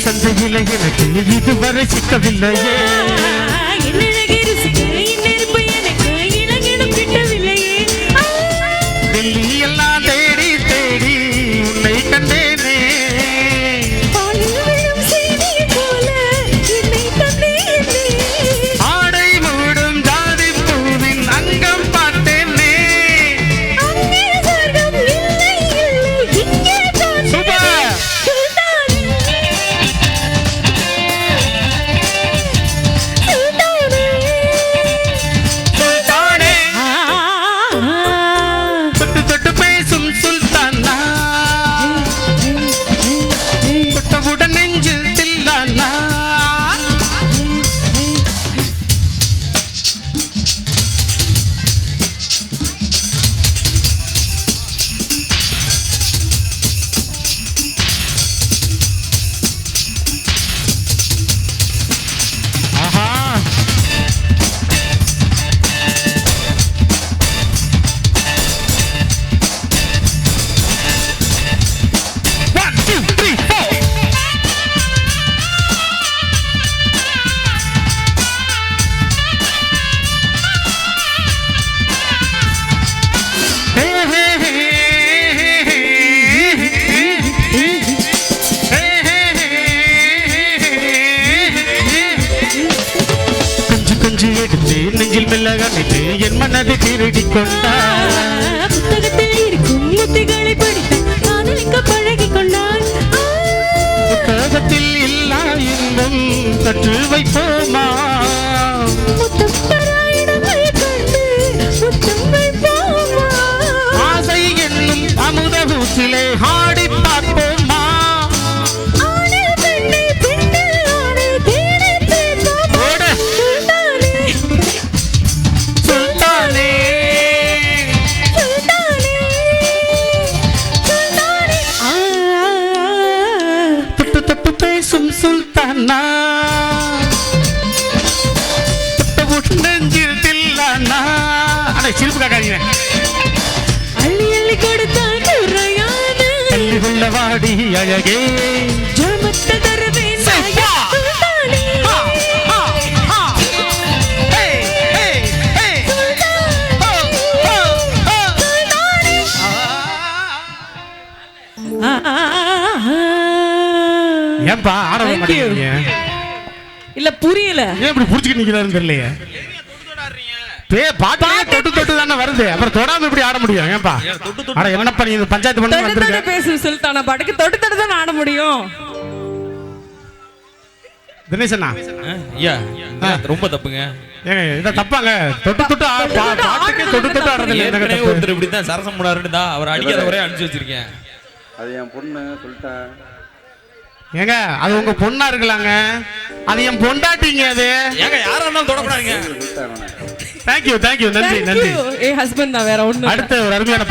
சந்தையில் எனக்கு இதுவரை சிக்கவில்லையே டெல்லி எல்லாம் தேடி தேடி உன்னை கண்டேனே ஆடை மூடும் ஜாதி பூவின் அங்கம் பார்த்தேனே சூப்பர் தொட்டு பேசும் சுல்தானா தொட்டவுடன் நெஞ்சில் தில்லானா ஆஹா கொஞ்சி எடுத்து நெஞ்சில் மெல்ல கணித்து என் மனதை திருடி கொண்டார் புத்தகத்தில் இருக்கும் முத்திகளை படித்து காதலிக்க பழகி கொண்டான் புத்தகத்தில் இல்லா இன்பம் கற்று வைப்போமா ஆசை என்னும் அமுத ஊற்றிலே ஆடி பார்ப்போமா சுல்தானே தொட்டு தொட்டு பேசும் சுல்தானா தொட்டு நெஞ்சில் தில்லானா அட சிரிப்பு காக்காதீங்க அள்ளி அள்ளி கொடுத்தால் குறையாது தள்ளி கொள்ள வாடி அழகே ஜமத்த தருவேன் ஏன்பா ஆடவே மாட்டேங்கிறீங்க இல்ல புரியல ஏன் இப்படி புடிச்சுக்கிட்டு நிக்கிறாருன்னு தெரியலையே பாட்டு தொட்டு தொட்டு தானே வருது அப்புறம் தொடாம இப்படி ஆட முடியும் ஏன்பா அட என்னப்பா நீ பஞ்சாயத்து பண்ணி வந்திருக்க பேசு சுல்தானா பாட்டுக்கு தொட்டு தொட்டு தான் ஆட முடியும் தினேசனா ஐயா ரொம்ப தப்புங்க ஏங்க இத தப்பாங்க தொட்டு தொட்டு பாட்டுக்கு தொட்டு தொட்டு ஆடுறது ஏற்கனவே ஒருத்தர் இப்படி தான் சரசம் போடாருன்னு தான் அவர் அடிக்காத ஒரே அனுப்பிச்சு வச்சிருக்கேன் அது என் பொண்ணு சொல்லிட்டேன் ஏங்க அது உங்க பொண்ணா இருக்கலாங்க அது என் பொண்டாட்டிங்க அது ஏங்க யாரா இருந்தாலும் தொடக்கூடாதுங்க சொல்லிட்டேன் தேங்க்யூ நன்றி ஏ ஹஸ்பண்ட் தான் வேற ஒண்ணு அடுத்த ஒரு அருமையான